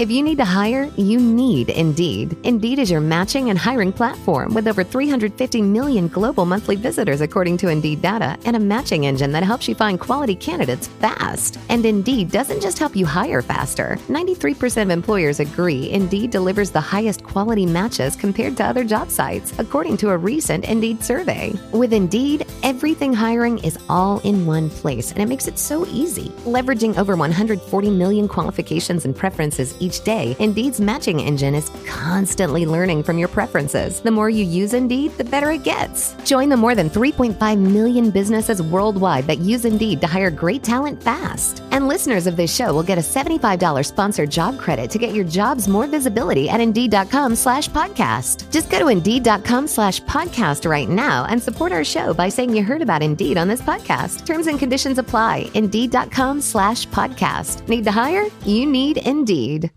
If you need to hire, you need Indeed. Indeed is your matching and hiring platform with over 350 million global monthly visitors according to Indeed data and a matching engine that helps you find quality candidates fast. And Indeed doesn't just help you hire faster. 93% of employers agree Indeed delivers the highest quality matches compared to other job sites, according to a recent Indeed survey. With Indeed, everything hiring is all in one place, and it makes it so easy. Leveraging over 140 million qualifications and preferences each day, Indeed's matching engine is constantly learning from your preferences. The more you use Indeed, the better it gets. Join the more than 3.5 million businesses worldwide that use Indeed to hire great talent fast. And listeners of this show will get a $75 sponsored job credit to get your jobs more visibility at Indeed.com/podcast. Just go to Indeed.com/podcast right now and support our show by saying you heard about Indeed on this podcast. Terms and conditions apply. Indeed.com/podcast. Need to hire? You need Indeed.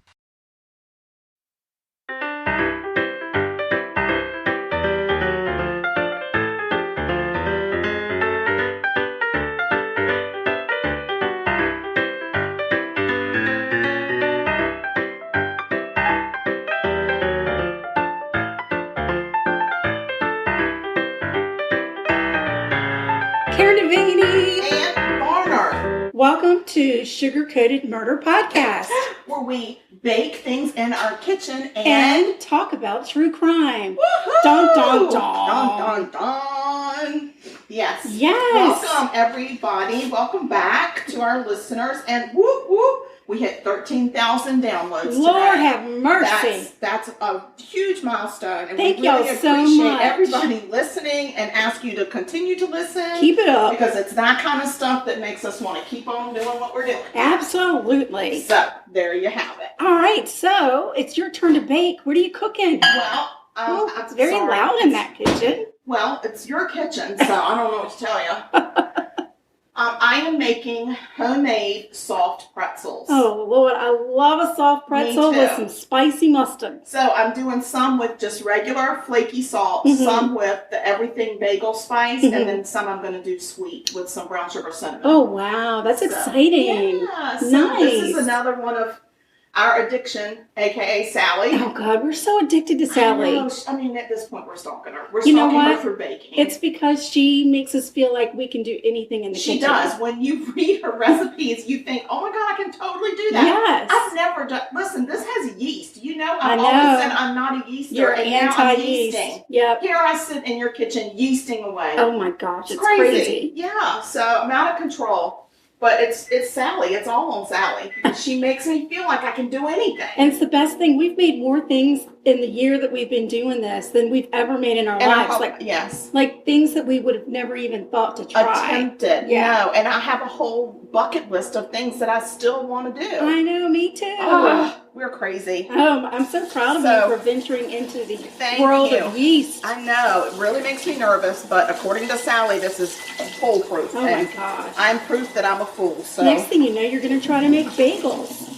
Welcome to Sugar Coated Murder Podcast, where we bake things in our kitchen and talk about true crime. Woo-hoo! Dun dun dun. Dun dun dun. Yes. Yes. Welcome everybody. Welcome back to our listeners. And whoop whoop, we hit 13,000 downloads Lord today. have mercy. That's a huge milestone. And Thank we really y'all so appreciate much. everybody listening and ask you to continue to listen. Keep it up. Because it's that kind of stuff that makes us want to keep on doing what we're doing. Absolutely. So, there you have it. All right, so it's your turn to bake. What are you cooking? Well, it's very loud in that kitchen. Well, it's your kitchen, so I don't know what to tell you. I am making homemade soft pretzels. Oh, Lord, I love a soft pretzel with some spicy mustard. So I'm doing some with just regular flaky salt, some with the everything bagel spice, and then some I'm going to do sweet with some brown sugar cinnamon. Oh, wow. That's exciting. Yeah. So nice. This is another one of our addiction, a.k.a. Sally. Oh, God, we're so addicted to Sally. I mean, at this point, we're stalking her. We're you know stalking what? her for baking. It's because she makes us feel like we can do anything in the kitchen. She does. When you read her recipes, you think, oh, my God, I can totally do that. Yes. I've never done... Listen, this has yeast. You know, I know. always said I'm not a yeaster. You're anti-yeast. Yep. Here I sit in your kitchen yeasting away. Oh, my gosh. It's crazy. Yeah. So I'm out of control. But it's Sally. It's all on Sally. She makes me feel like I can do anything. And it's the best thing. We've made more things in the year that we've been doing this than we've ever made in our lives. Like things that we would have never even thought to try. Attempted. Yeah. No. And I have a whole bucket list of things that I still want to do. I know. Me too. Oh, we're crazy. I'm so proud of you for venturing into the world of yeast. I know. It really makes me nervous, but according to Sally, this is foolproof. Oh, my gosh. I'm proof that I'm a fool. So next thing you know, you're going to try to make bagels.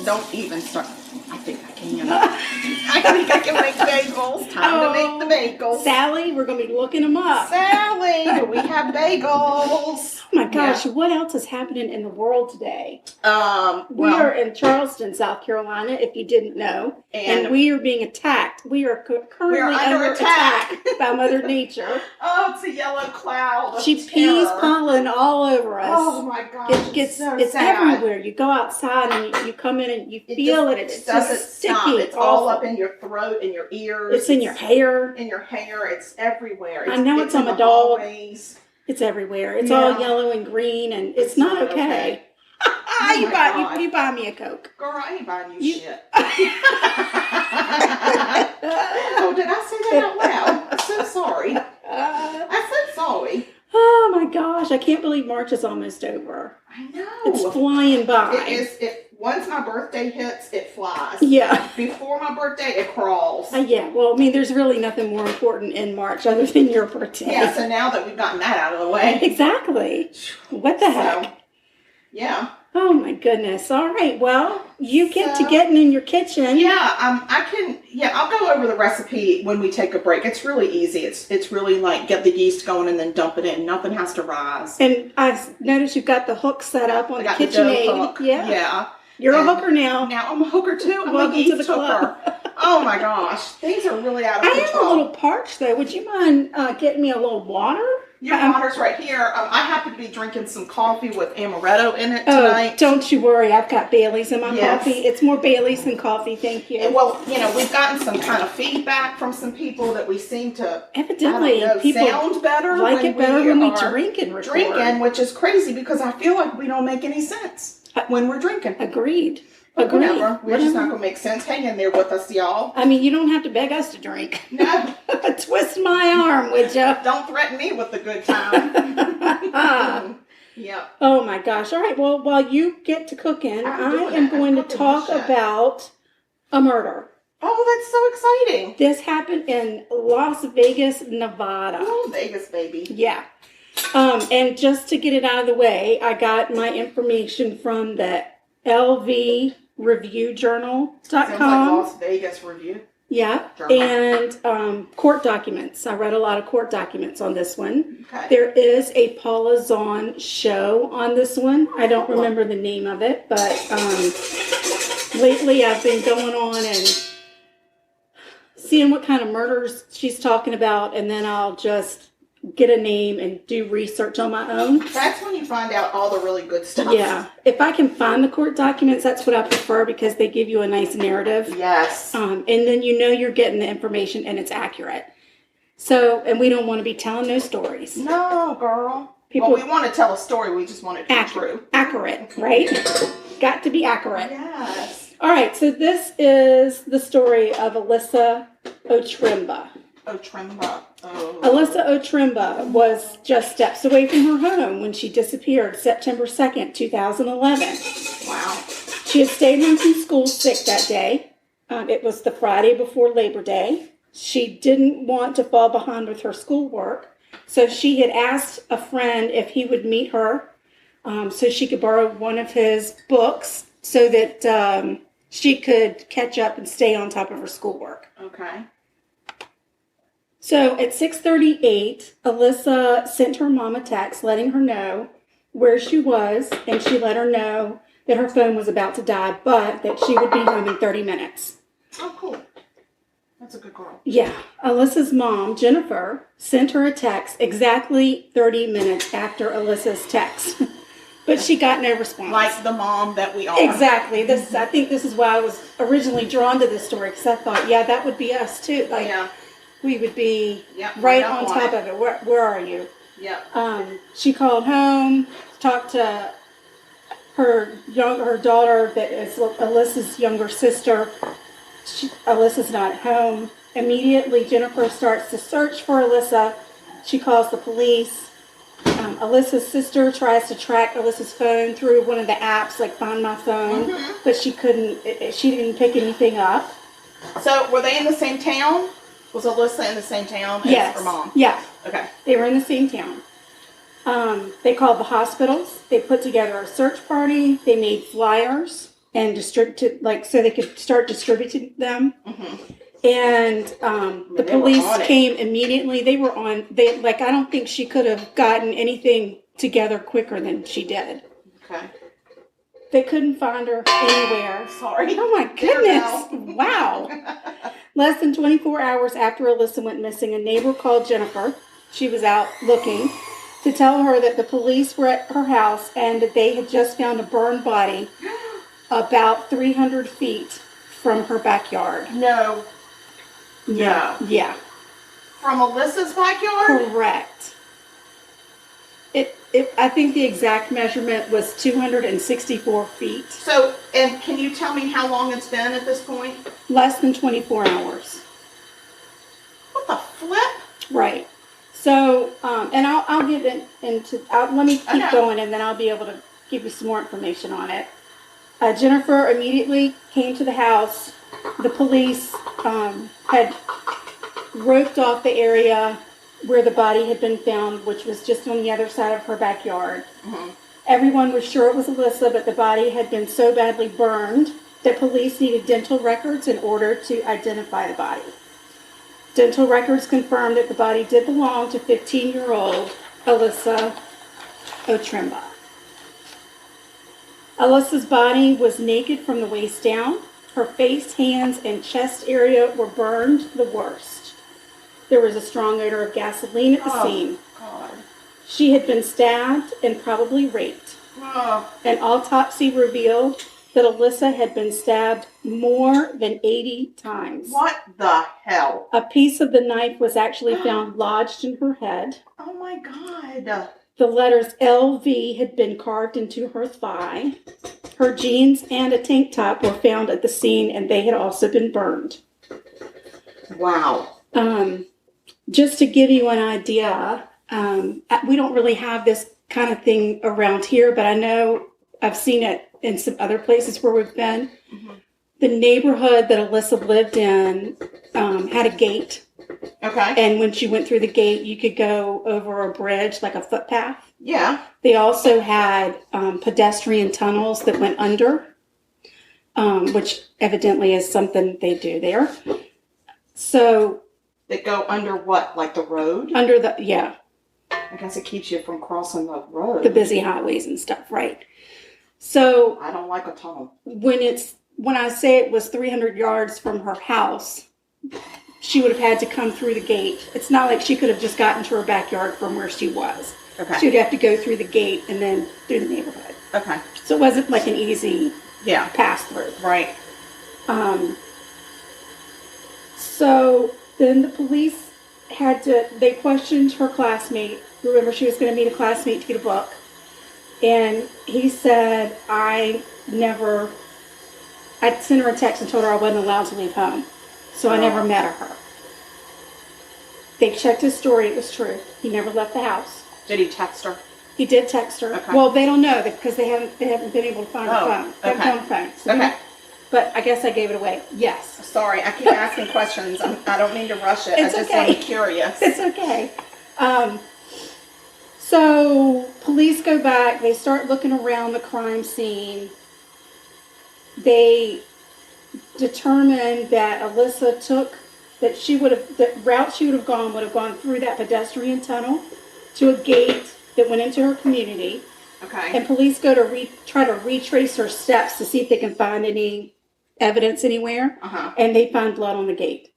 Don't even start. I think I can. I think I can make bagels. Time to make the bagels. Sally, we're going to be looking them up. Sally, do we have bagels? Oh my gosh, what else is happening in the world today? We are in Charleston, South Carolina, if you didn't know. And we are being attacked. We are currently under attack by Mother Nature. Oh, it's a yellow cloud. She pees pollen all over us. Oh my gosh. It's everywhere. You go outside and you come in and you feel it. It's just sticky. Stop. It's all up in your throat, in your ears. It's in your hair. In your hair. It's everywhere. I know it's on my dog. Hallways. It's everywhere. It's all yellow and green, and it's not okay. You buy me a Coke. Girl, I ain't buying you shit. Oh, did I say that out loud? I'm so sorry. I said sorry. Oh my gosh, I can't believe March is almost over. I know. It's flying by. It is. Once my birthday hits, it flies. Yeah. Before my birthday, it crawls. Yeah. Well, I mean, there's really nothing more important in March other than your birthday. Yeah, so now that we've gotten that out of the way. Exactly. What the heck? Yeah. Oh my goodness. All right. Well, you get to getting in your kitchen. Yeah. I'll go over the recipe when we take a break. It's really easy. It's really like get the yeast going and then dump it in. Nothing has to rise. And I've noticed you've got the hook set up on the KitchenAid. Yeah. You're a hooker now. Now I'm a hooker too. I'm Welcome a yeast to the club. hooker. Oh my gosh, things are really out of control. I am a little parched though. Would you mind getting me a little water? Your water's right here. I happen to be drinking some coffee with Amoretto in it tonight. Oh, don't you worry. I've got Bailey's in my coffee. It's more Bailey's than coffee. Thank you. Well, we've gotten some kind of feedback from some people that we seem to evidently people sound better. Like it better when we drink and record. Drinking, which is crazy because I feel like we don't make any sense when we're drinking. Agreed. Whatever. We're just not going to make sense. Hang in there with us, y'all. I mean, you don't have to beg us to drink. No. Twist my arm, would you? Don't threaten me with the good time. Yeah. Oh, my gosh. All right. Well, while you get to cooking, I am going to talk about a murder. Oh, that's so exciting. This happened in Las Vegas, Nevada. Oh, Vegas, baby. Yeah. And just to get it out of the way, I got my information from the lvreviewjournal.com. Sounds like Las Vegas Review. Yeah, journal. And court documents. I read a lot of court documents on this one. Okay. There is a Paula Zahn show on this one. I don't remember the name of it, but lately I've been going on and seeing what kind of murders she's talking about, and then I'll just get a name and do research on my own. That's when you find out all the really good stuff. Yeah. If I can find the court documents, that's what I prefer because they give you a nice narrative. Yes. And then you're getting the information and it's accurate. So, and we don't want to be telling those stories. No, girl. We want to tell a story. We just want it to be true. Accurate, right? Got to be accurate. Yes. All right. So this is the story of Alyssa Otremba. Otremba. Oh. Alyssa Otremba was just steps away from her home when she disappeared September 2nd, 2011. Wow. She had stayed home from school sick that day. It was the Friday before Labor Day. She didn't want to fall behind with her schoolwork, so she had asked a friend if he would meet her so she could borrow one of his books so that she could catch up and stay on top of her schoolwork. Okay. So at 6:38, Alyssa sent her mom a text letting her know where she was, and she let her know that her phone was about to die, but that she would be home in 30 minutes. Oh, cool. That's a good girl. Yeah. Alyssa's mom, Jennifer, sent her a text exactly 30 minutes after Alyssa's text. But she got no response. Like the mom that we are. Exactly. I think this is why I was originally drawn to this story, because I thought, yeah, that would be us too. Like, yeah. We would be right on top of it. Where are you? Yeah. She called home, talked to her daughter that is Alyssa's younger sister. Alyssa's not at home. Immediately, Jennifer starts to search for Alyssa. She calls the police. Alyssa's sister tries to track Alyssa's phone through one of the apps, like Find My Phone, but she couldn't. She didn't pick anything up. So, were they in the same town? Was Alyssa in the same town as her mom? Yeah. Okay. They were in the same town. They called the hospitals. They put together a search party. They made flyers and distributed, so they could start distributing them. Mm-hmm. And the police came immediately. They were on. I don't think she could have gotten anything together quicker than she did. Okay. They couldn't find her anywhere. Sorry. Oh my goodness! Wow. Less than 24 hours after Alyssa went missing, a neighbor called Jennifer. She was out looking to tell her that the police were at her house and that they had just found a burned body about 300 feet from her backyard. No. Yeah. Yeah. From Alyssa's backyard? Correct. I think the exact measurement was 264 feet. So, and can you tell me how long it's been at this point? Less than 24 hours. What the flip? Right. So, and I'll get into, let me keep going and then I'll be able to give you some more information on it. Jennifer immediately came to the house. The police had roped off the area where the body had been found, which was just on the other side of her backyard. Mm-hmm. Everyone was sure it was Alyssa, but the body had been so badly burned that police needed dental records in order to identify the body. Dental records confirmed that the body did belong to 15-year-old Alyssa Otremba. Alyssa's body was naked from the waist down. Her face, hands, and chest area were burned the worst. There was a strong odor of gasoline at the scene. God. She had been stabbed and probably raped. An autopsy revealed that Alyssa had been stabbed more than 80 times. What the hell? A piece of the knife was actually found lodged in her head. Oh my God. The letters LV had been carved into her thigh. Her jeans and a tank top were found at the scene, and they had also been burned. Wow. Just to give you an idea, we don't really have this kind of thing around here, but I know I've seen it in some other places where we've been. Mm-hmm. The neighborhood that Alyssa lived in had a gate. Okay. And when she went through the gate, you could go over a bridge, like a footpath. Yeah. They also had pedestrian tunnels that went under, which evidently is something they do there. So... They go under what? Like the road? Under the, yeah. I guess it keeps you from crossing the road. The busy highways and stuff, right. So... I don't like a tunnel. When I say it was 300 yards from her house, she would have had to come through the gate. It's not like she could have just gotten to her backyard from where she was. Okay. She would have to go through the gate and then through the neighborhood. Okay. So it wasn't like an easy pass through. Right. So then the police they questioned her classmate. Remember, she was going to meet a classmate to get a book. And he said, I'd sent her a text and told her I wasn't allowed to leave home. So I never met her. They checked his story. It was true. He never left the house. Did he text her? He did text her. Okay. Well, they don't know because they haven't been able to find her phone. They haven't found the phone. So okay. But I guess I gave it away. Yes. Sorry, I keep asking questions. I don't mean to rush it. It's I just okay. am curious. It's okay. So police go back. They start looking around the crime scene. They determined that Alyssa the route she would have gone through that pedestrian tunnel to a gate that went into her community. Okay. And police go to try to retrace her steps to see if they can find any evidence anywhere. Uh-huh. And they find blood on the gate.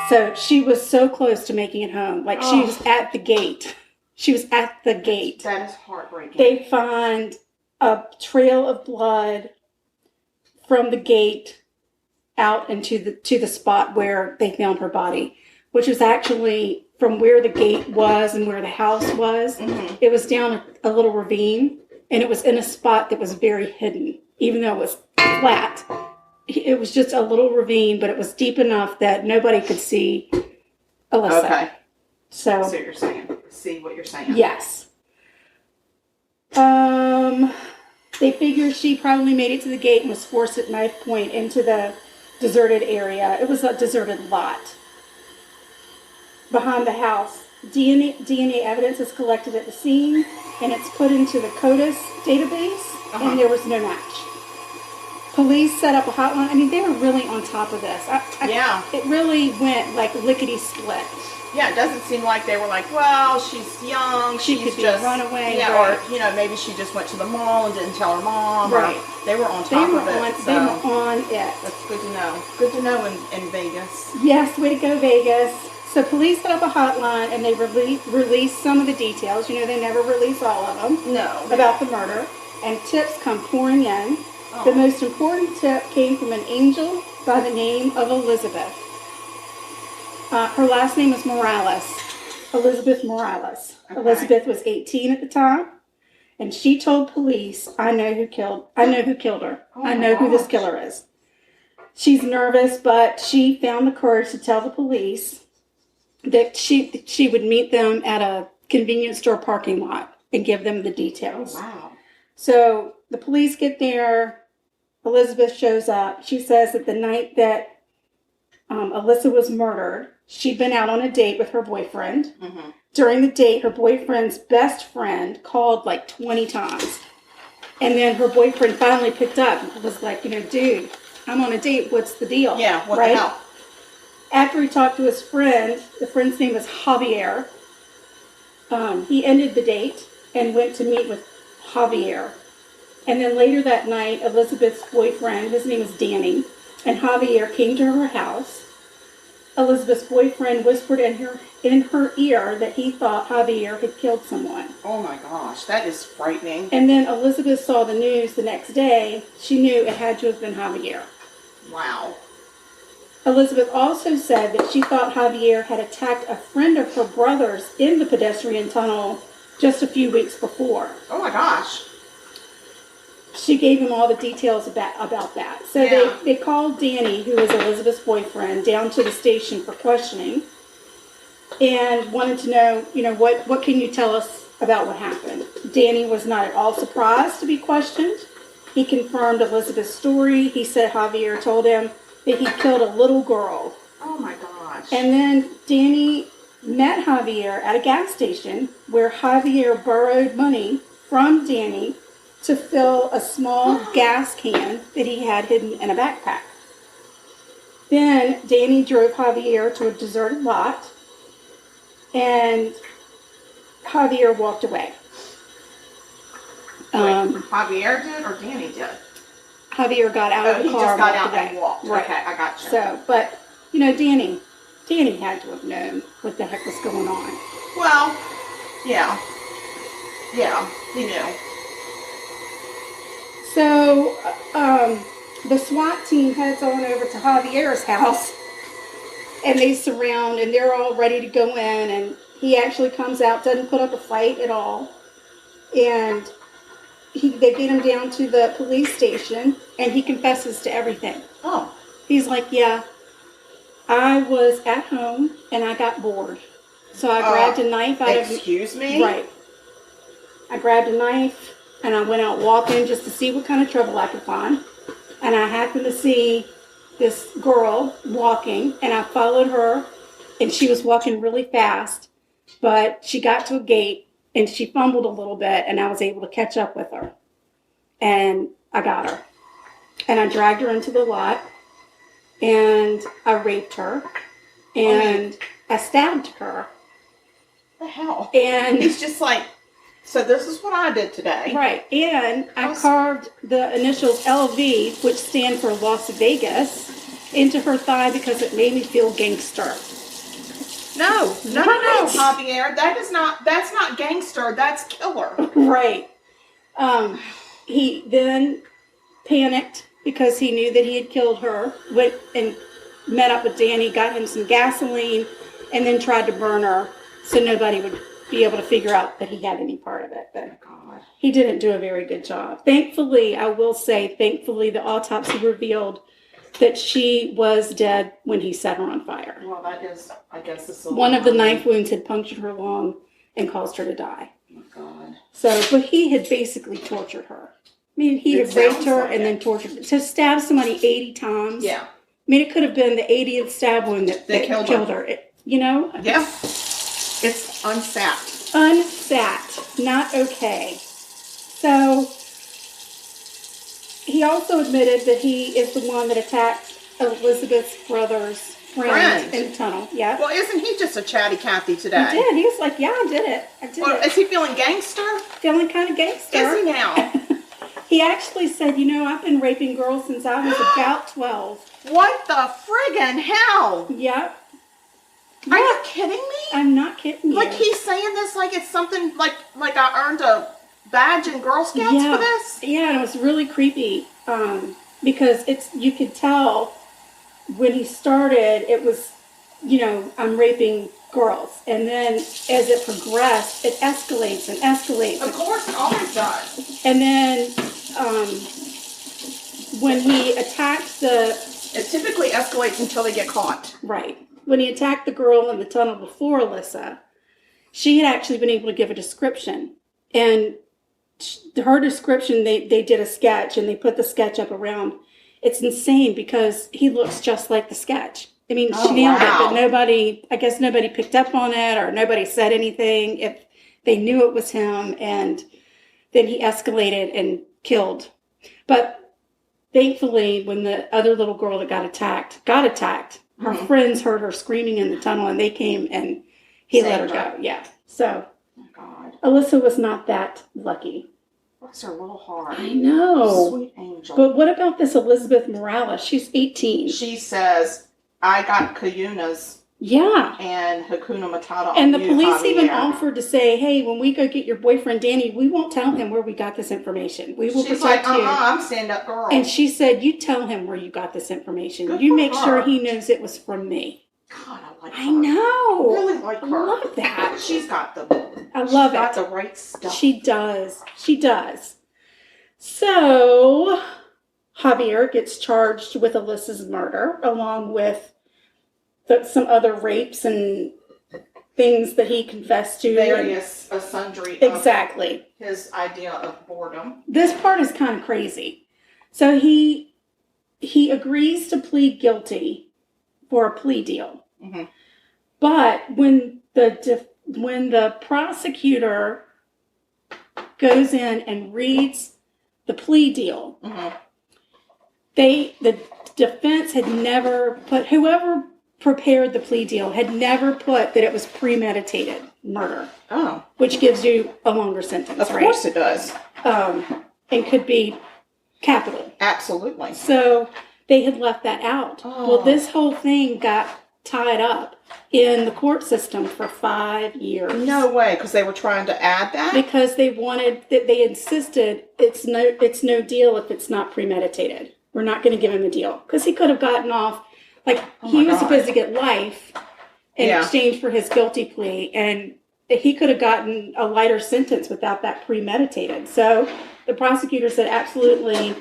So she was so close to making it home. Like she was at the gate. She was at the gate. That is heartbreaking. They find a trail of blood from the gate out into the spot where they found her body, which was actually from where the gate was and where the house was. Mm-hmm. It was down a little ravine, and it was in a spot that was very hidden, even though it was flat. It was just a little ravine, but it was deep enough that nobody could see Alyssa. Okay. So you're saying, see what you're saying. Yes. They figure she probably made it to the gate and was forced at knife point into the deserted area. It was a deserted lot behind the house. DNA evidence is collected at the scene, and it's put into the CODIS database, and there was no match. Police set up a hotline. I mean, they were really on top of this. It really went like lickety-split. Yeah, it doesn't seem like they were like, well, she's young. She could be a runaway. Yeah, right. or, maybe she just went to the mall and didn't tell her mom. Right. They were on top of it. They were on it. That's good to know. Good to know in Vegas. Yes, way to go, Vegas. So police set up a hotline, and they released some of the details. They never release all of them. No. About the murder. And tips come pouring in. Oh. The most important tip came from an angel by the name of Elizabeth. Her last name is Morales. Elizabeth Morales. Okay. Elizabeth was 18 at the time, and she told police, I know who killed her. Oh I know who this killer is. She's nervous, but she found the courage to tell the police that she would meet them at a convenience store parking lot and give them the details. Wow. So the police get there. Elizabeth shows up. She says that the night that Alyssa was murdered, she'd been out on a date with her boyfriend. Mm-hmm. During the date, her boyfriend's best friend called like 20 times. And then her boyfriend finally picked up and was like, dude, I'm on a date. What's the deal? Yeah, what the hell? After he talked to his friend, the friend's name was Javier, he ended the date and went to meet with Javier. And then later that night, Elizabeth's boyfriend, his name is Danny, and Javier came to her house. Elizabeth's boyfriend whispered in her ear that he thought Javier had killed someone. Oh my gosh, that is frightening. And then Elizabeth saw the news the next day. She knew it had to have been Javier. Wow. Elizabeth also said that she thought Javier had attacked a friend of her brother's in the pedestrian tunnel just a few weeks before. Oh my gosh. She gave him all the details about that. So they called Danny, who was Elizabeth's boyfriend, down to the station for questioning and wanted to know, what can you tell us about what happened? Danny was not at all surprised to be questioned. He confirmed Elizabeth's story. He said Javier told him that he killed a little girl. Oh my gosh. And then Danny met Javier at a gas station where Javier borrowed money from Danny to fill a small gas can that he had hidden in a backpack. Then Danny drove Javier to a deserted lot, and Javier walked away. Javier did or Danny did? Javier got out of the car. He just got out away. and walked. Right. Okay, I got you. So, but, Danny had to have known what the heck was going on. Well, yeah. Yeah, he knew. So, the SWAT team heads on over to Javier's house, and they surround, and they're all ready to go in, and he actually comes out, doesn't put up a fight at all, and they get him down to the police station, and he confesses to everything. Oh. He's like, yeah, I was at home, and I got bored, so I grabbed a knife out of... Excuse me? Right. I grabbed a knife, and I went out walking just to see what kind of trouble I could find. And I happened to see this girl walking, and I followed her, and she was walking really fast. But she got to a gate, and she fumbled a little bit, and I was able to catch up with her. And I got her. And I dragged her into the lot, and I raped her, and I stabbed her. What the hell? And he's just like... So this is what I did today. Right. And I carved the initials LV, which stand for Las Vegas, into her thigh because it made me feel gangster. No, Javier. That's not gangster. That's killer. Right. He then panicked because he knew that he had killed her, went and met up with Danny, got him some gasoline, and then tried to burn her so nobody would be able to figure out that he had any part of it. But he didn't do a very good job. Thankfully, I will say, the autopsy revealed that she was dead when he set her on fire. Well, that is, I guess, this one of the knife wounds had punctured her lung and caused her to die. Oh, my God. So, but he had basically tortured her. I mean, he had raped her and then tortured her. To stab somebody 80 times. Yeah. I mean, it could have been the 80th stab wound that killed her. Yeah. It's unsat. Unsat. Not okay. So, he also admitted that he is the one that attacked Elizabeth's brother's friend in the tunnel. Yeah. Well, isn't he just a chatty Cathy today? He did. He was like, yeah, I did it. Is he feeling gangster? Feeling kind of gangster. Is he now? He actually said, I've been raping girls since I was about 12. What the friggin' hell? Yep. Are you kidding me? I'm not kidding you. Like he's saying this like it's something like I earned a badge in Girl Scouts for this? Yeah, and it was really creepy because you could tell when he started, it was, I'm raping girls. And then as it progressed, it escalates and escalates. Of course, it always does. And then when he attacked It typically escalates until they get caught. Right. When he attacked the girl in the tunnel before Alyssa, she had actually been able to give a description. And her description, they did a sketch, and they put the sketch up around. It's insane because he looks just like the sketch. I mean, she nailed it, but nobody picked up on it, or nobody said anything if they knew it was him. And then he escalated and killed. But thankfully, when the other little girl that got attacked, her friends heard her screaming in the tunnel, and they came and he let her go. Yeah. So, Alyssa was not that lucky. Bless her little heart. I know. Sweet angel. But what about this Elizabeth Morales? She's 18. She says, I got Kayunas. Yeah. And Hakuna Matata. And the police even offered to say, hey, when we go get your boyfriend Danny, we won't tell him where we got this information. We will protect you. I'm stand-up girl. And she said, you tell him where you got this information. Good you for make her. sure he knows it was from me. God, I like her. I know. I really like her. I love that. She's got the right stuff. She does. She does. So, Javier gets charged with Alyssa's murder, along with some other rapes and things that he confessed to. Various, sundry. Exactly. His idea of boredom. This part is kind of crazy. So he agrees to plead guilty for a plea deal. Mm-hmm. But when the prosecutor goes in and reads the plea deal, mm-hmm. the defense had never put, whoever prepared the plea deal had never put that it was premeditated murder. Oh. Which gives you a longer sentence, right? Of course it does. And could be capital. Absolutely. So they had left that out. Oh. Well, this whole thing got tied up in the court system for 5 years. No way, because they were trying to add that? Because they insisted it's no deal if it's not premeditated. We're not going to give him a deal. Because he could have gotten off, he was supposed to get life in exchange for his guilty plea, and he could have gotten a lighter sentence without that premeditated. So the prosecutor said, absolutely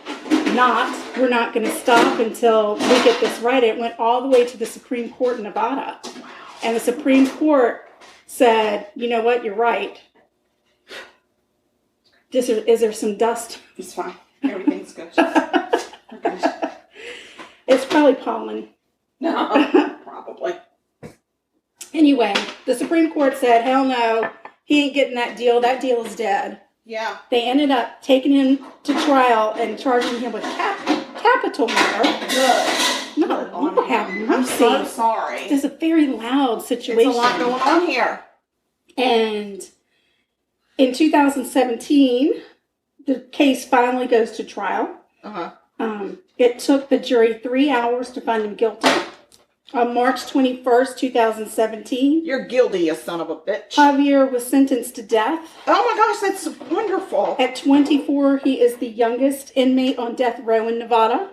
not. We're not going to stop until we get this right. It went all the way to the Supreme Court in Nevada. Wow. And the Supreme Court said, you know what, you're right. Is there some dust? It's fine. Everything's good. It's probably pollen. No, probably. Anyway, the Supreme Court said, hell no, he ain't getting that deal. That deal is dead. Yeah. They ended up taking him to trial and charging him with capital murder. Good. No, Lord have mercy. I'm so sorry. It's a very loud situation. There's a lot going on here. And in 2017, the case finally goes to trial. Uh-huh. It took the jury 3 hours to find him guilty. On March 21st, 2017. You're guilty, you son of a bitch. Javier was sentenced to death. Oh my gosh, that's wonderful. At 24, he is the youngest inmate on death row in Nevada.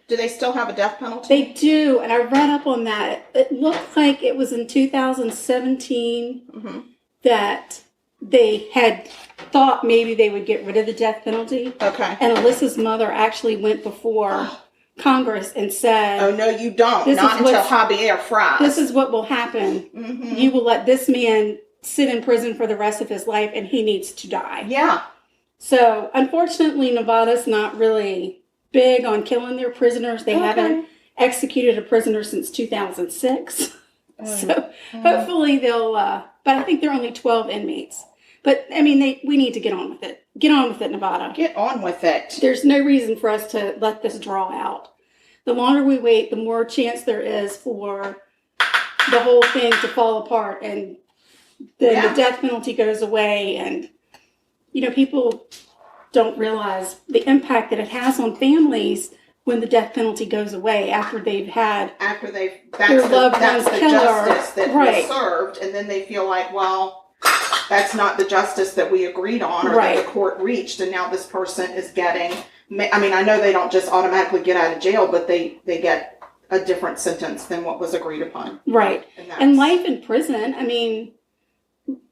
Do they still have a death penalty? They do, and I read up on that. It looked like it was in 2017 mm-hmm. that they had thought maybe they would get rid of the death penalty. Okay. And Alyssa's mother actually went before Congress and said, oh, no, you don't. Not until Javier fries. This is what will happen. Mm-hmm. You will let this man sit in prison for the rest of his life, and he needs to die. Yeah. So, unfortunately, Nevada's not really big on killing their prisoners. They haven't executed a prisoner since 2006. So, hopefully they'll, but I think there are only 12 inmates. But, I mean, we need to get on with it. Get on with it, Nevada. Get on with it. There's no reason for us to let this draw out. The longer we wait, the more chance there is for the whole thing to fall apart. And then the death penalty goes away. And, people don't realize the impact that it has on families when the death penalty goes away after they've had their loved ones killed. Justice that was served. And then they feel like, well, that's not the justice that we agreed on or that the court reached, and now this person is getting, I mean, I know they don't just automatically get out of jail, but they get a different sentence than what was agreed upon. Right. And life in prison, I mean,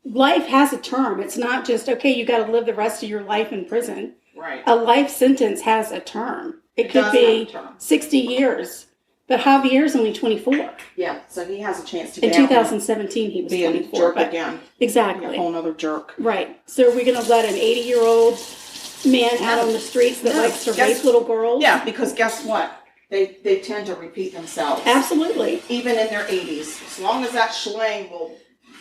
life has a term. It's not just, okay, you got to live the rest of your life in prison. Right. A life sentence has a term. It could be 60 years. But Javier's only 24. Yeah, so he has a chance to get in 2017, he was 24. Jerk again. Exactly. A whole other jerk. Right. So are we going to let an 80-year-old man out on the streets that likes to rape little girls? Yeah, because guess what? They tend to repeat themselves. Absolutely. Even in their 80s. As long as that schlang will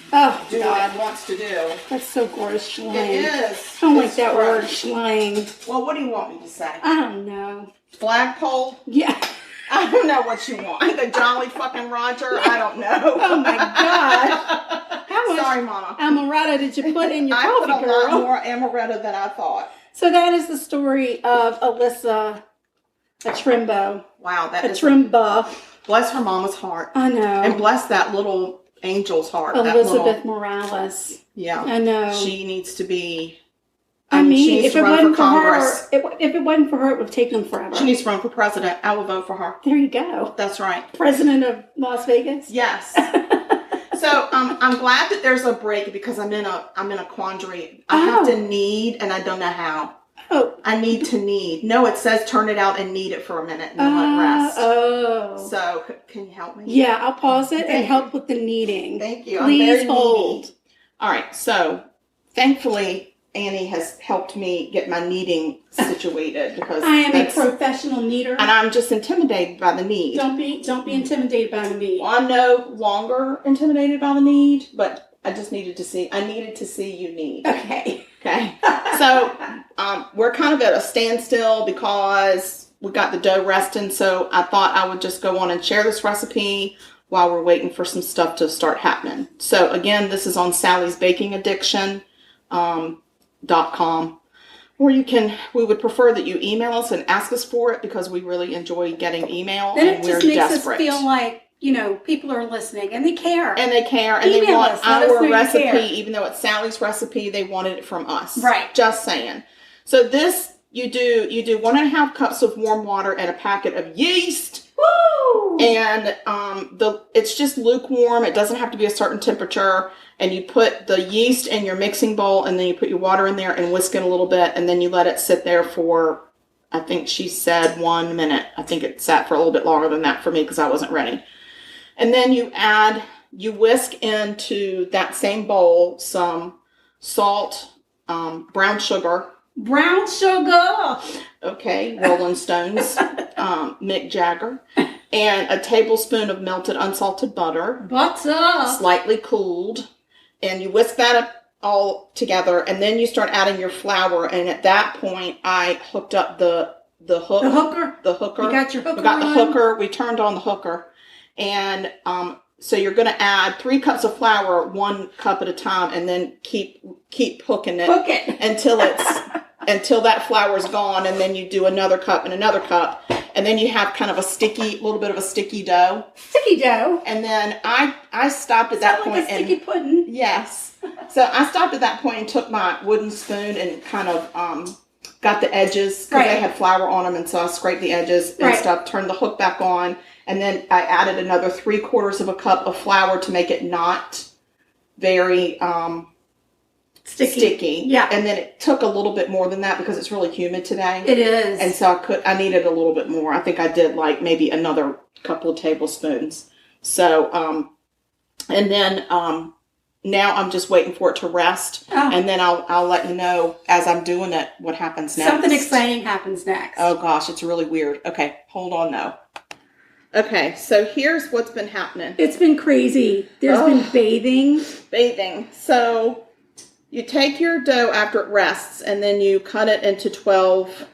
do what it wants to do. That's so gross, schlang. It is. I don't like that word, schlang. Well, what do you want me to say? I don't know. Flagpole? Yeah. I don't know what you want. The Jolly fucking Roger? I don't know. Oh my God. how much Sorry, Mama. Amoretto did you put in your coffee, I put a girl? lot more Amoretto than I thought. So that is the story of Alyssa Otremba. Wow, that is Otremba. Bless her mama's heart. I know. And bless that little angel's heart. Elizabeth Morales. Yeah. I know. She needs to be... I mean, she needs to run for Congress. If it wasn't for her, it would have taken them forever. She needs to run for president. I will vote for her. There you go. That's right. President of Las Vegas? Yes. So I'm glad that there's a break because I'm in a quandary. I have to knead and I don't know how. Oh. I need to knead. No, it says turn it out and knead it for a minute and then let it rest. Oh. So can you help me? Yeah, I'll pause it and help with the kneading. Thank you. Please hold. Needy. All right. So thankfully, Annie has helped me get my kneading situated because I am a professional kneader, and I'm just intimidated by the knead. Don't be intimidated by the knead. Well, I'm no longer intimidated by the knead, but I just needed to see. I needed to see you knead. Okay. So we're kind of at a standstill because we got the dough resting. So I thought I would just go on and share this recipe while we're waiting for some stuff to start happening. So again, this is on Sally's Baking Addiction. .com, or we would prefer that you email us and ask us for it because we really enjoy getting email. Then and it just we're makes desperate. us feel like, people are listening and they care. And they Email they want us, let us our know you recipe, care. even though it's Sally's recipe, they wanted it from us. Right. Just saying. So this, you do 1.5 cups of warm water and a packet of yeast. Woo! And it's just lukewarm. It doesn't have to be a certain temperature. And you put the yeast in your mixing bowl, and then you put your water in there and whisk it a little bit, and then you let it sit there for, I think she said 1 minute. I think it sat for a little bit longer than that for me because I wasn't ready. And then you whisk into that same bowl some salt, brown sugar. Brown sugar. Okay, Rolling Stones, Mick Jagger, and a tablespoon of melted unsalted butter. Butter. Slightly cooled. And you whisk that up all together, and then you start adding your flour. And at that point, I hooked up the hook. The hooker? The hooker. You got your hooker. We got the hooker. We turned on the hooker. And so you're going to add 3 cups of flour, 1 cup at a time, and then keep hooking it. Hook it. Until that flour is gone, and then you do another cup and another cup. And then you have kind of little bit of a sticky dough. Sticky dough. And then I stopped at that point. Like a sticky pudding. Yes. So I stopped at that point and took my wooden spoon and kind of got the edges because they had flour on them. And so I scraped the edges and stuff, turned the hook back on. And then I added another 3/4 of a cup of flour to make it not very sticky. Yeah. And then it took a little bit more than that because it's really humid today. It is. And so I needed a little bit more. I think I did like maybe another couple of tablespoons. So, and then now I'm just waiting for it to rest. Oh. And then I'll let you know as I'm doing it what happens next. Something exciting happens next. Oh gosh, it's really weird. Okay, hold on though. Okay, so here's what's been happening. It's been crazy. There's been bathing. So you take your dough after it rests, and then you cut it into 12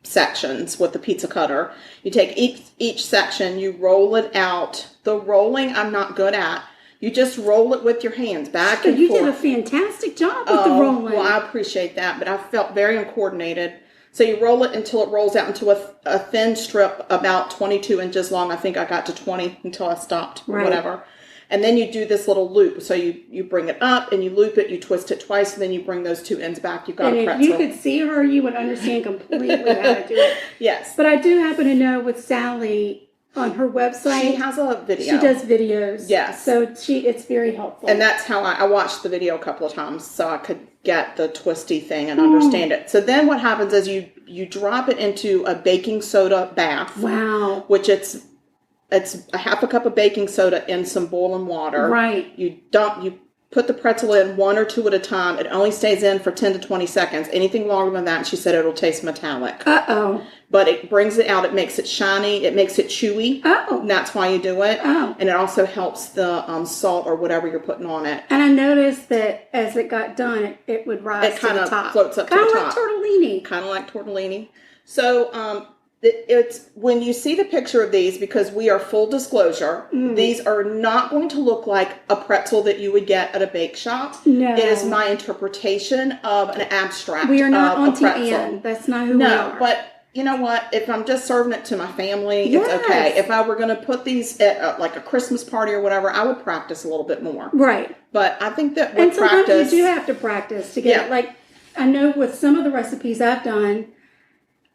sections with the pizza cutter. You take each section, you roll it out. The rolling I'm not good at. You just roll it with your hands back and forth. You did a fantastic job with the rolling. Well, I appreciate that, but I felt very uncoordinated. So you roll it until it rolls out into a thin strip about 22 inches long. I think I got to 20 until I stopped, whatever. And then you do this little loop. So you bring it up and you loop it, you twist it twice, and then you bring those 2 ends back. You've got a pretzel. If you could see her, you would understand completely how to do it. Yes. But I do happen to know with Sally on her website. She has a video. She does videos. Yes. So it's very helpful. And that's how I watched the video a couple of times so I could get the twisty thing and understand it. So then what happens is you drop it into a baking soda bath. Wow. Which it's a 1/2 cup of baking soda in some boiling water. Right. You put the pretzel in 1 or 2 at a time. It only stays in for 10 to 20 seconds. Anything longer than that, she said it'll taste metallic. Uh-oh. But it brings it out. It makes it shiny. It makes it chewy. Oh. And that's why you do it. Oh. And it also helps the salt or whatever you're putting on it. And I noticed that as it got done, it would rise to the top. It kind of floats up to the top. Kind of like tortellini. Kind of like tortellini. So It's when you see the picture of these, because we are full disclosure, these are not going to look like a pretzel that you would get at a bake shop. No. It is my interpretation of an abstract. We are not of Auntie a pretzel. Anne. That's not who we are. No, but you know what? If I'm just serving it to my family, yes. it's okay. If I were going to put these at like a Christmas party or whatever, I would practice a little bit more. Right. But I think that with practice... And sometimes you do have to practice to get it. Like, I know with some of the recipes I've done,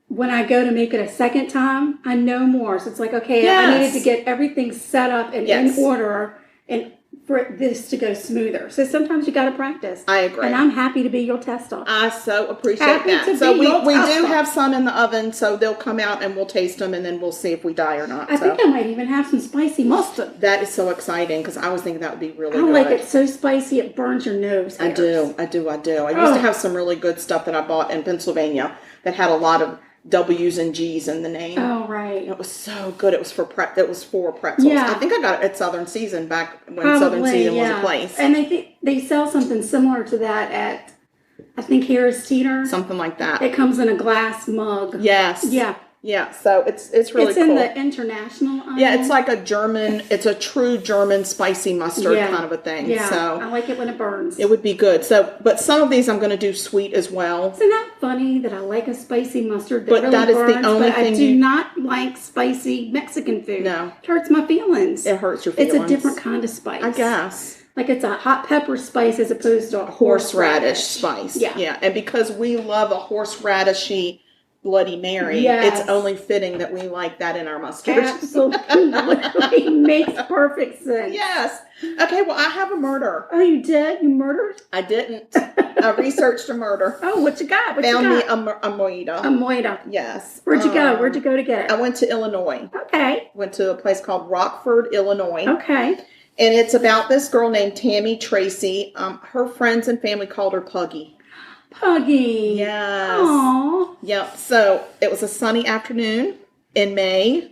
when I go to make it a second time, I know more. So it's like, okay, I needed to get everything set up and in order and for this to go smoother. So sometimes you got to practice. I agree. And I'm happy to be your tester. I so appreciate that. So we do have some in the oven, so they'll come out and we'll taste them, and then we'll see if we die or not. I think I might even have some spicy mustard. That is so exciting, because I was thinking that would be really good. I like it so spicy it burns your nose hairs. I do. I used to have some really good stuff that I bought in Pennsylvania that had a lot of W's and G's in the name. Oh, right. It was so good. It was for pretzels. Yeah. I think I got it at Southern Season back when Southern Season was a place. And I think they sell something similar to that at, I think, Harris Teeter. Something like that. It comes in a glass mug. Yes. Yeah. Yeah, so it's really cool. It's in the international aisle. Yeah, it's like it's a true German spicy mustard kind of a thing. Yeah, so I like it when it burns. It would be good. So, but some of these I'm going to do sweet as well. Isn't that funny that I like a spicy mustard that but really that is burns, the only but thing I do not like spicy Mexican food. No. It hurts my feelings. It hurts your feelings. It's a different kind of spice. I guess. Like it's a hot pepper spice as opposed to a horseradish spice. Yeah. Yeah, and because we love a horseradishy Bloody Mary, it's only fitting that we like that in our mustard. Absolutely. Makes perfect sense. Yes. Okay, well, I have a murder. Oh, you did? You murdered? I didn't. I researched a murder. Oh, what you got? Found me a moita. A moita. Yes. Where'd you go? Where'd you go to get it? I went to Illinois. Okay. Went to a place called Rockford, Illinois. Okay. And it's about this girl named Tammy Tracey. Her friends and family called her Puggy. Puggy. Yes. Aww. Yep. So it was a sunny afternoon in May,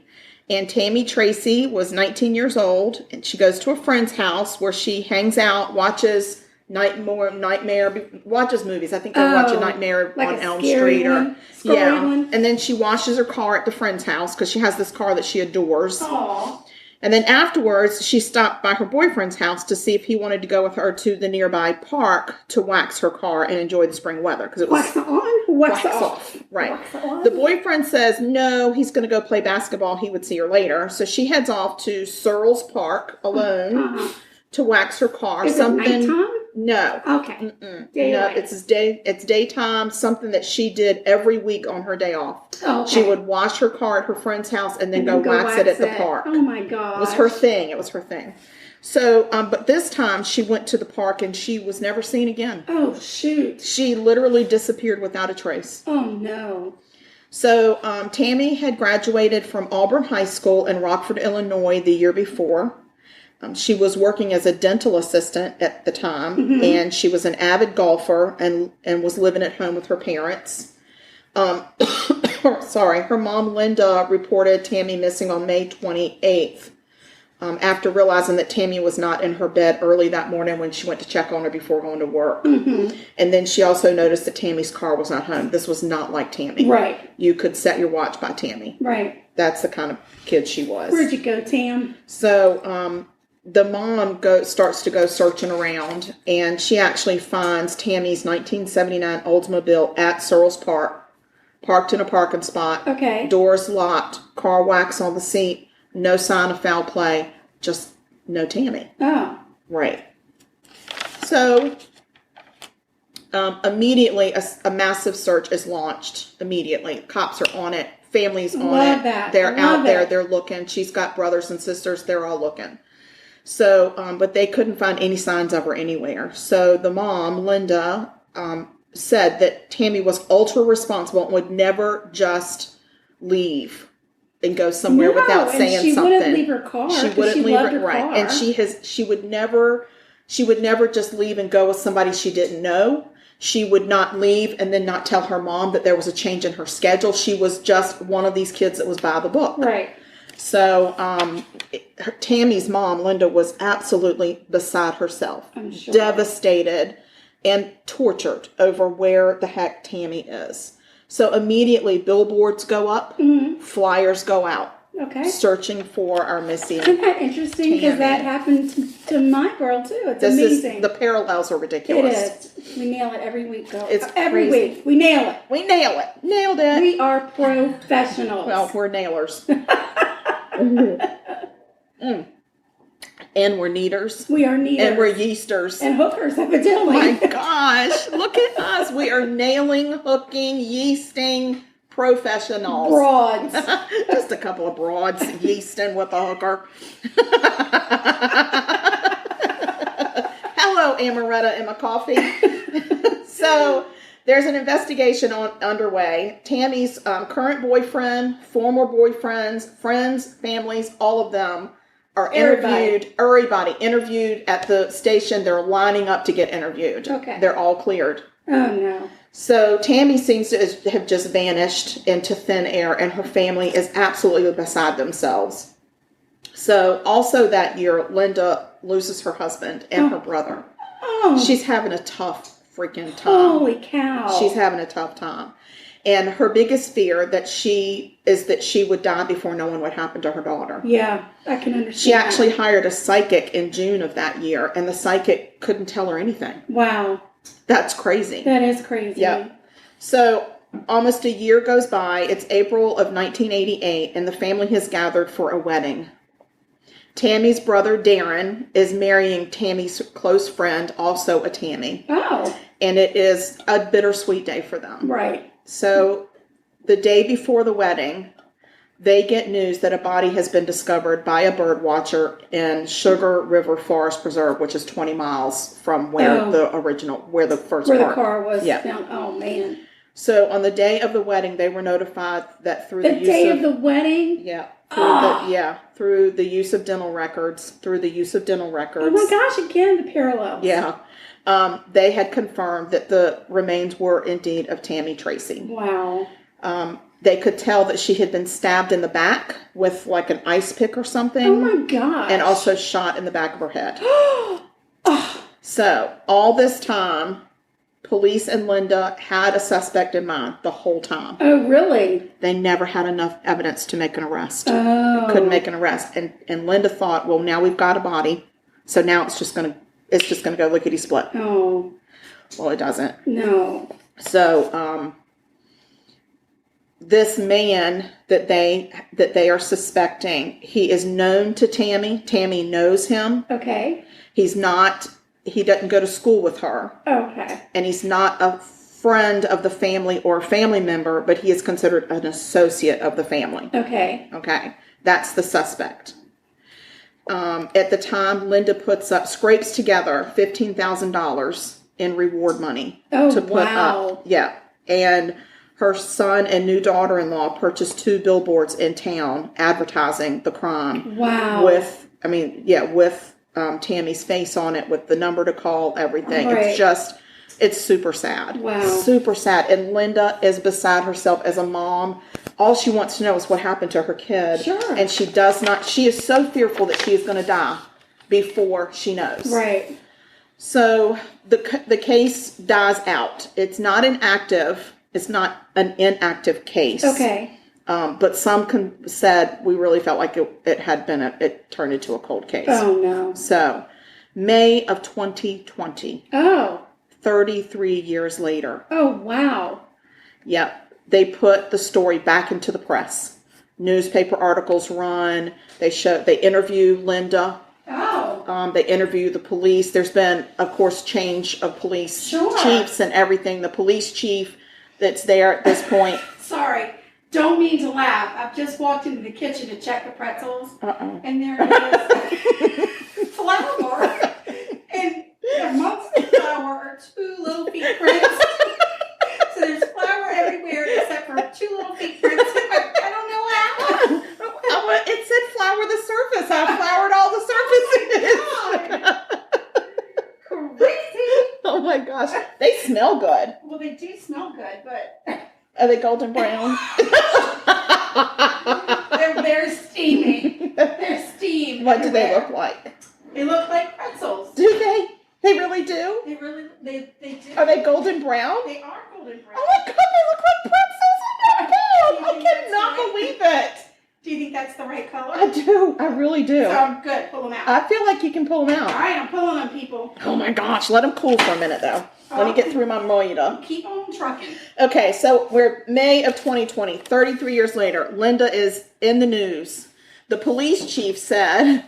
and Tammy Tracey was 19 years old, and she goes to a friend's house where she hangs out, watches watches movies. I think they watch a Nightmare like on a Elm scary Street one? Scary one? And then she washes her car at the friend's house because she has this car that she adores. Aww. And then afterwards, she stopped by her boyfriend's house to see if he wanted to go with her to the nearby park to wax her car and enjoy the spring weather. Because it was wax on, wax off. Right. Wax on. The boyfriend says no, he's going to go play basketball. He would see her later. So she heads off to Searles Park alone to wax her car. Is it nighttime? No. Okay. No, it's daytime, something that she did every week on her day off. Oh, okay. She would wash her car at her friend's house and then go wax it at the park. Oh my God. It was her thing. So, but this time she went to the park and she was never seen again. Oh, shoot. She literally disappeared without a trace. Oh, no. So, Tammy had graduated from Auburn High School in Rockford, Illinois the year before. She was working as a dental assistant at the time, and she was an avid golfer and was living at home with her parents. Her mom, Linda, reported Tammy missing on May 28th after realizing that Tammy was not in her bed early that morning when she went to check on her before going to work. And then she also noticed that Tammy's car was not home. This was not like Tammy. Right. You could set your watch by Tammy. Right. That's the kind of kid she was. Where'd you go, Tam? So, the mom starts to go searching around, and she actually finds Tammy's 1979 Oldsmobile at Searles Park, parked in a parking spot. Okay. Doors locked, car wax on the seat, no sign of foul play, just no Tammy. Oh. Right. So, immediately, a massive search is launched. Immediately. Cops are on it. Family's on it. Love that. They're out there. They're looking. She's got brothers and sisters. They're all looking. So, but they couldn't find any signs of her anywhere. So the mom, Linda, said that Tammy was ultra responsible and would never just leave and go somewhere without saying something. She wouldn't leave her car. She wouldn't leave her car. And she would never just leave and go with somebody she didn't know. She would not leave and then not tell her mom that there was a change in her schedule. She was just one of these kids that was by the book. Right. So, Tammy's mom, Linda, was absolutely beside herself, I'm sure. Devastated and tortured over where the heck Tammy is. So immediately billboards go up, flyers go out. Okay. Searching for our missing. Isn't that interesting? Because that happened to my girl too. It's amazing. The parallels are ridiculous. It is. We nail it every week, girl. It's every crazy. week. We nail it. We nail it. Nailed it. We are professionals. Well, we're nailers. And we're kneaders. We are kneaders. And we're yeasters. And hookers, evidently. Oh my gosh. Look at us. We are nailing, hooking, yeasting professionals. Broads. Just a couple of broads yeasting with a hooker. Hello, Amoretto in my coffee. So there's an investigation underway. Tammy's current boyfriend, former boyfriends, friends, families, all of them are interviewed. Everybody interviewed at the station. They're lining up to get interviewed. Okay. They're all cleared. Oh, no. So Tammy seems to have just vanished into thin air, and her family is absolutely beside themselves. So also that year, Linda loses her husband and her brother. Oh. She's having a tough freaking time. Holy cow. She's having a tough time. And her biggest fear that she would die before knowing what happened to her daughter. Yeah, I can understand. She actually hired a psychic in June of that year, and the psychic couldn't tell her anything. Wow. That's crazy. That is crazy. Yep. So almost a year goes by. It's April of 1988, and the family has gathered for a wedding. Tammy's brother, Darren, is marrying Tammy's close friend, also a Tammy. Oh. And it is a bittersweet day for them. Right. So the day before the wedding, they get news that a body has been discovered by a bird watcher in Sugar River Forest Preserve, which is 20 miles from where the first the car was yeah. found. Oh, man. So on the day of the wedding, they were notified that through the use day of the wedding? Yeah. Through the use of dental records. Oh my gosh, again, the parallels. Yeah. They had confirmed that the remains were indeed of Tammy Tracey. Wow. They could tell that she had been stabbed in the back with like an ice pick or something. Oh my gosh. And also shot in the back of her head. So all this time, police and Linda had a suspect in mind the whole time. Oh, really? They never had enough evidence to make an arrest. Oh. Couldn't make an arrest. And Linda thought, well, now we've got a body. So now it's just going to go lickety-split. Oh. Well, it doesn't. No. So, this man that they are suspecting, he is known to Tammy. Tammy knows him. Okay. He doesn't go to school with her. Okay. And he's not a friend of the family or a family member, but he is considered an associate of the family. Okay. Okay. That's the suspect. At the time, Linda scrapes together $15,000 in reward money to put up. Yeah. And her son and new daughter-in-law purchased 2 billboards in town advertising the crime. Wow. With Tammy's face on it, with the number to call, everything. Right. It's super sad. Wow. Super sad. And Linda is beside herself as a mom. All she wants to know is what happened to her kid. Sure. And she is so fearful that she is going to die before she knows. Right. So the case dies out. It's not an inactive case. Okay. But some said we really felt like it turned into a cold case. Oh, no. So, May of 2020. Oh. 33 years later. Oh, wow. Yep. They put the story back into the press. Newspaper articles run. They interview Linda. Oh. They interview the police. There's been, of course, change of police chiefs and everything. The police chief that's there at this point. Sorry. Don't mean to laugh. I've just walked into the kitchen to check the pretzels. And there is flour. And amongst the flour are 2 little feet prints. So there's flour everywhere except for 2 little feet prints. I don't know how. It said flour the surface. I floured all the surfaces. Oh, crazy. Oh my gosh. They smell good. Well, they do smell good, but... Are they golden brown? They're steaming. They're steamed. What do they look like? They look like pretzels. Do they? They really do? They do. Are they golden brown? They are golden brown. Oh my God, they look like I cannot believe it. Do you think that's the right color? I do. I really do. So good. Pull them out. I feel like you can pull them out. All right, I'm pulling them, people. Oh my gosh. Let them cool for a minute, though. Let me get through my moida. Keep on trucking. Okay, so we're May of 2020. 33 years later. Linda is in the news. The police chief said,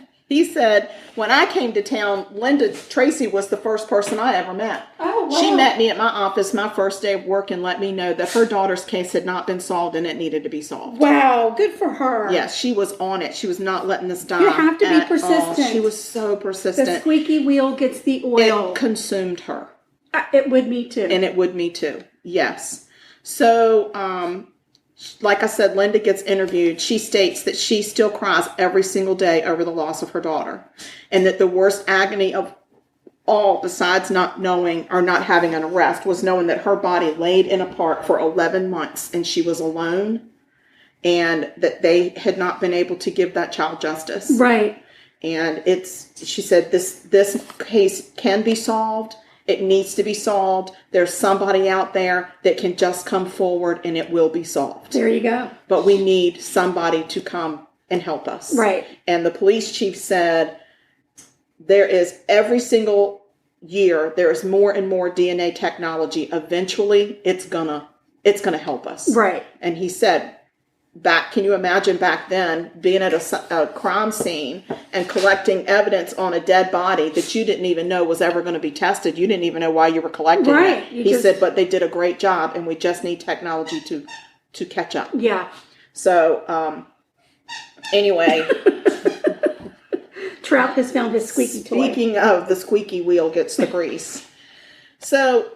when I came to town, Linda Tracey was the first person I ever met. Oh, wow. She met me at my office my first day of work and let me know that her daughter's case had not been solved and it needed to be solved. Wow, good for her. Yes, she was on it. She was not letting this die. You have to be persistent. She was so persistent. The squeaky wheel gets the oil. It consumed her. It would me too. And it would me too. Yes. So, like I said, Linda gets interviewed. She states that she still cries every single day over the loss of her daughter. And that the worst agony of all, besides not knowing or not having an arrest, was knowing that her body laid in a park for 11 months and she was alone. And that they had not been able to give that child justice. Right. And she said, this case can be solved. It needs to be solved. There's somebody out there that can just come forward and it will be solved. There you go. But we need somebody to come and help us. Right. And the police chief said there is every single year, there is more and more DNA technology. Eventually it's gonna help us. Right. And he said, can you imagine back then being at a crime scene and collecting evidence on a dead body that you didn't even know was ever going to be tested? You didn't even know why you were collecting it. He said, but they did a great job and we just need technology to catch up. Yeah. So, anyway. Trout has found his squeaky toy. Speaking of the squeaky wheel gets the grease. So,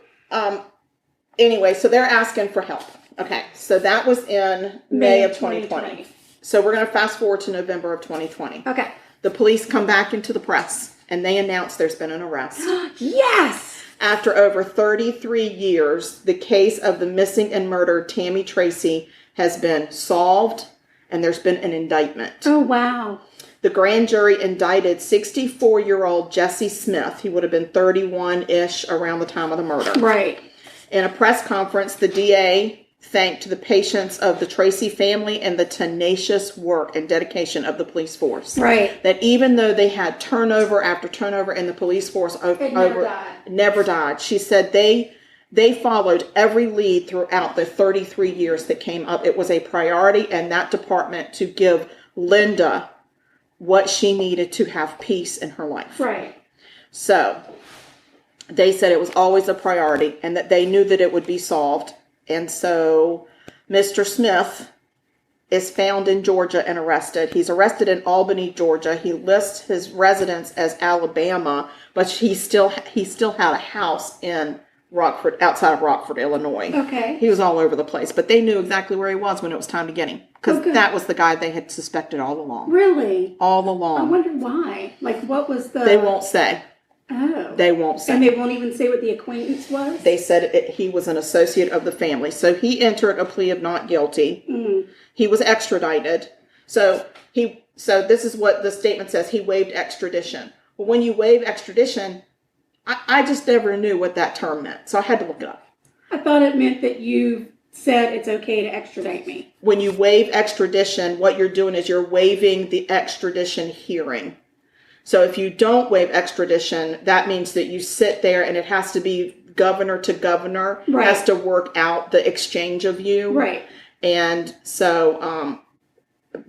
anyway, so they're asking for help. Okay, so that was in May of 2020. So we're going to fast forward to November of 2020. Okay. The police come back into the press and they announce there's been an arrest. Yes! After over 33 years, the case of the missing and murdered Tammy Tracey has been solved and there's been an indictment. Oh, wow. The grand jury indicted 64-year-old Jesse Smith. He would have been 31-ish around the time of the murder. Right. In a press conference, the DA thanked the patience of the Tracey family and the tenacious work and dedication of the police force. Right. That even though they had turnover after turnover in the police force never died. She said they followed every lead throughout the 33 years that came up. It was a priority in that department to give Linda what she needed to have peace in her life. Right. So they said it was always a priority and that they knew that it would be solved. And so Mr. Smith is found in Georgia and arrested. He's arrested in Albany, Georgia. He lists his residence as Alabama, but he still had a house in Rockford, outside of Rockford, Illinois. Okay. He was all over the place, but they knew exactly where he was when it was time to get him. Because that was the guy they had suspected all along. Really? All along. I wonder why. Like, what was the... They won't say. Oh. They won't say. And they won't even say what the acquaintance was? They said he was an associate of the family. So he entered a plea of not guilty. Mm. He was extradited. So this is what the statement says. He waived extradition. Well, when you waive extradition, I just never knew what that term meant. So I had to look it up. I thought it meant that you said it's okay to extradite me. When you waive extradition, what you're doing is you're waiving the extradition hearing. So if you don't waive extradition, that means that you sit there and it has to be governor to governor, right. Has to work out the exchange of you. Right. And so,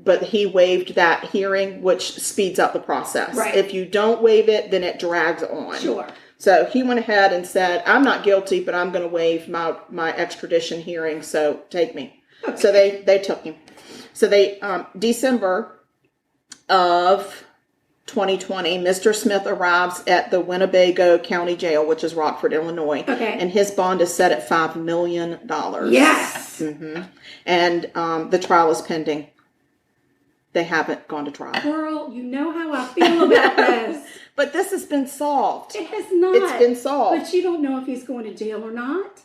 but he waived that hearing, which speeds up the process. Right. If you don't waive it, then it drags on. Sure. So he went ahead and said, I'm not guilty, but I'm going to waive my extradition hearing. So take me. Okay. So they took him. So December of 2020, Mr. Smith arrives at the Winnebago County Jail, which is Rockford, Illinois. Okay. And his bond is set at $5 million. Yes. Mm-hmm. And the trial is pending. They haven't gone to trial. Girl, you know how I feel about this. But this has been solved. It has not. It's been solved. But you don't know if he's going to jail or not.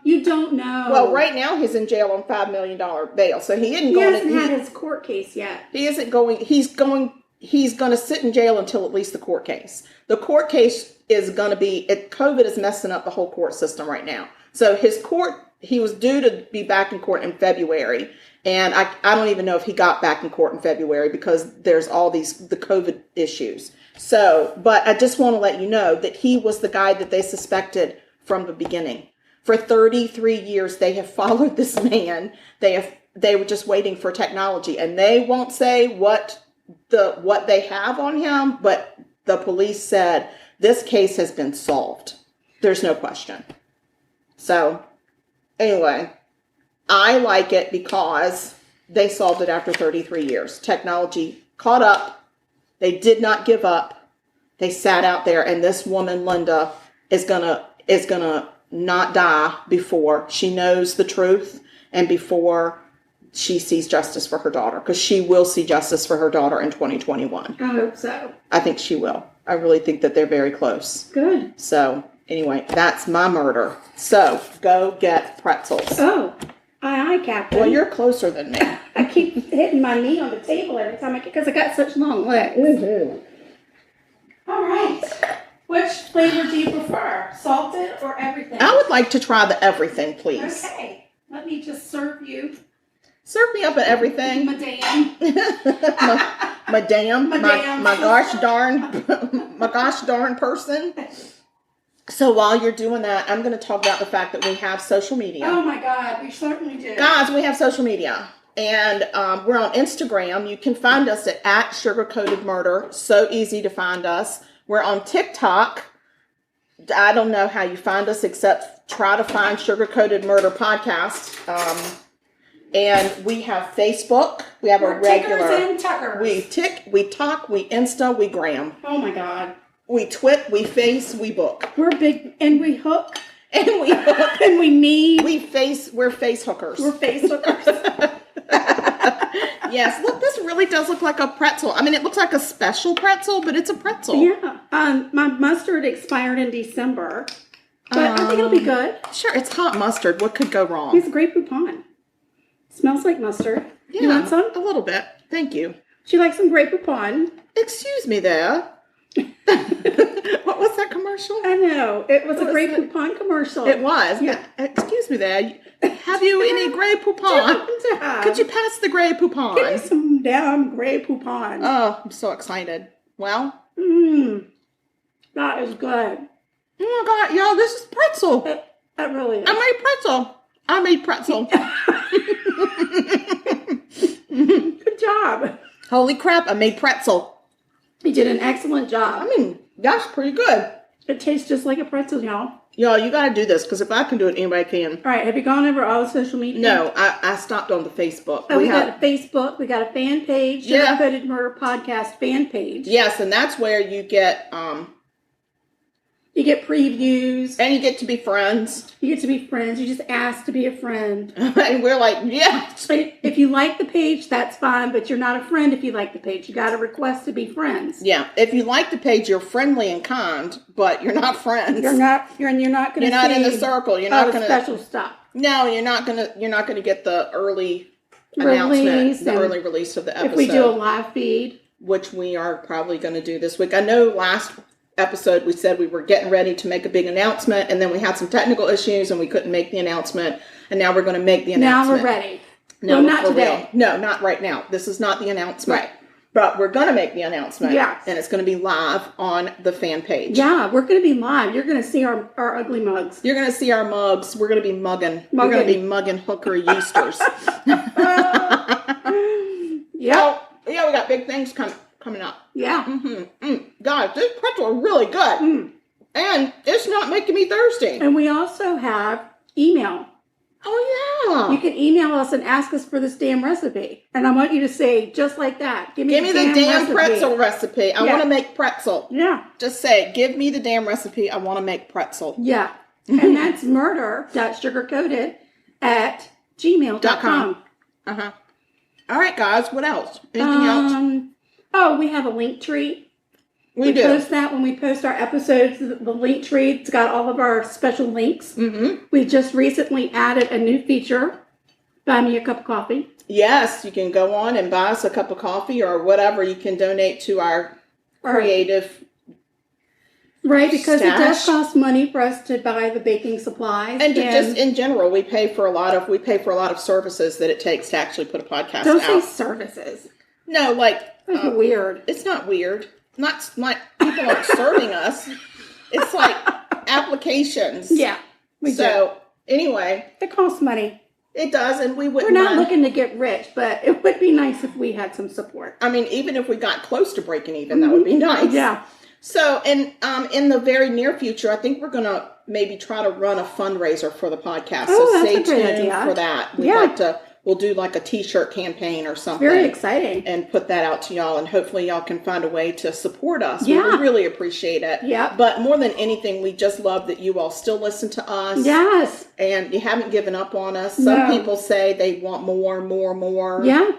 You don't know. Well, right now he's in jail on $5 million bail, so he isn't going. He hasn't had his court case yet. He isn't going. He's going to sit in jail until at least the court case. The court case is going to be. COVID is messing up the whole court system right now. So his court he was due to be back in court in February. And I don't even know if he got back in court in February because there's all the COVID issues. So, but I just want to let you know that he was the guy that they suspected from the beginning. For 33 years, they have followed this man. They were just waiting for technology, and they won't say what they have on him, but the police said this case has been solved. There's no question. So, anyway, I like it because they solved it after 33 years. Technology caught up. They did not give up. They sat out there, and this woman, Linda, is gonna not die before she knows the truth and before she sees justice for her daughter, because she will see justice for her daughter in 2021. I hope so. I think she will. I really think that they're very close. Good. So, anyway, that's my murder. So, go get pretzels. Oh, aye, Captain. Well, you're closer than me. I keep hitting my knee on the table every time because I got such long legs. Mm-hmm. All right. Which flavor do you prefer? Salted or everything? I would like to try the everything, please. Okay. Let me just serve you. Serve me up at everything. Madame. Madame. My gosh darn person. So while you're doing that, I'm going to talk about the fact that we have social media. Oh my God, we certainly do. Guys, we have social media. And we're on Instagram. You can find us at Sugarcoated Murder. So easy to find us. We're on TikTok. I don't know how you find us except try to find Sugarcoated Murder Podcast. And we have Facebook. We have a regular. Tickers and tuckers. We talk, we Insta, we gram. Oh my God. We twit, we face, we book. We're big, and we hook. And we hook. And we need. We're face hookers. We're face hookers. Yes, look, this really does look like a pretzel. I mean, it looks like a special pretzel, but it's a pretzel. Yeah. My mustard expired in December, but I think it'll be good. Sure, it's hot mustard. What could go wrong? It's Grey Poupon. Smells like mustard. Yeah, you want some? A little bit. Thank you. She likes some Grey Poupon. Excuse me there. What was that commercial? I know. It was a Grey Poupon commercial. It was. Yeah. Excuse me there. Have you any Grey Poupon? Could you pass the Grey Poupon? Give me some damn Grey Poupon. Oh, I'm so excited. Well. That is good. Oh my God, y'all, this is pretzel. That really is. I made pretzel. Good job. Holy crap, I made pretzel. You did an excellent job. I mean, that's pretty good. It tastes just like a pretzel, y'all. Y'all, you got to do this, because if I can do it, anybody can. All right, have you gone over all the social media? No, I stopped on the Facebook. Oh, we got a Facebook. We got a fan page. Yeah. Sugarcoated Murder Podcast fan page. Yes, and that's where you get... You get previews. And you get to be friends. You get to be friends. You just ask to be a friend. And we're like, yeah. But if you like the page, that's fine. But you're not a friend if you like the page. You got to request to be friends. Yeah. If you like the page, you're friendly and kind, but you're not friends. You're not going to. You're not in the circle. You're not going to special stuff. No, you're not going to get the early announcement, the early release of the episode. If we do a live feed, which we are probably going to do this week. I know last episode we said we were getting ready to make a big announcement, and then we had some technical issues and we couldn't make the announcement, and now we're going to make the announcement. Now we're ready. No, not today. No, not right now. This is not the announcement. Right. But we're going to make the announcement. Yes. And it's going to be live on the fan page. Yeah, we're going to be live. You're going to see our ugly mugs. You're going to see our mugs. We're going to be mugging. We're going to be mugging hooker yeasters. Yeah. We got big things coming up. Yeah. Guys, this pretzel is really good. And it's not making me thirsty. And we also have email. Oh, yeah. You can email us and ask us for this damn recipe. And I want you to say, just like that, give me the damn pretzel recipe. I want to make pretzel. Yeah. Just say, give me the damn recipe. I want to make pretzel. Yeah. And that's murder.sugarcoated@gmail.com. Uh-huh. All right, guys. What else? Anything else? Oh, we have a link tree. We do. Post that when we post our episodes. The link tree, it's got all of our special links. We just recently added a new feature. Buy me a cup of coffee. Yes, you can go on and buy us a cup of coffee or whatever. You can donate to our creative Right, because stash. It does cost money for us to buy the baking supplies. And just in general, we pay for a lot of services that it takes to actually put a podcast out. Don't say services. No, like... That's weird. It's not weird. Not like people aren't serving us. It's like applications. Yeah. Anyway. It costs money. It does, and we wouldn't We're not looking to get rich, but it would be nice if we had some support. I mean, even if we got close to breaking even, that would be nice. Yeah. So, and in the very near future, I think we're going to maybe try to run a fundraiser for the podcast. So stay tuned for that. We'll do like a t-shirt campaign or something. Very exciting. And put that out to y'all, and hopefully y'all can find a way to support us. Yeah. We really appreciate it. Yeah. But more than anything, we just love that you all still listen to us. Yes. And you haven't given up on us. Some people say they want more. Yeah.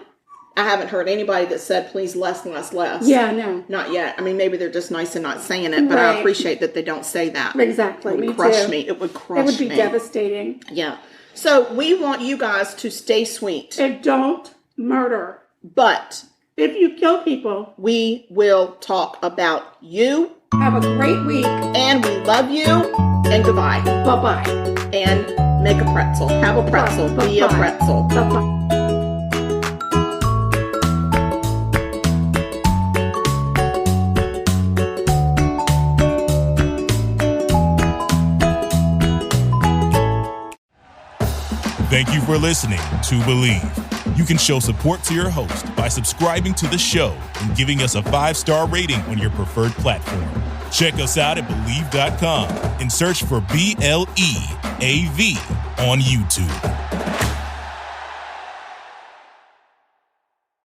I haven't heard anybody that said, please, less. Yeah, no. Not yet. I mean, maybe they're just nice and not saying it, but I appreciate that they don't say that. Exactly. It would crush me. It would crush me. It would be devastating. Yeah. So we want you guys to stay sweet. And don't murder. But if you kill people, we will talk about you. Have a great week. And we love you. And goodbye. Bye-bye. And make a pretzel. Have a pretzel. Bye-bye. Be a pretzel. Bye-bye. Thank you for listening to Believe. You can show support to your host by subscribing to the show and giving us a 5-star rating on your preferred platform. Check us out at Believe.com and search for BLEAV on YouTube.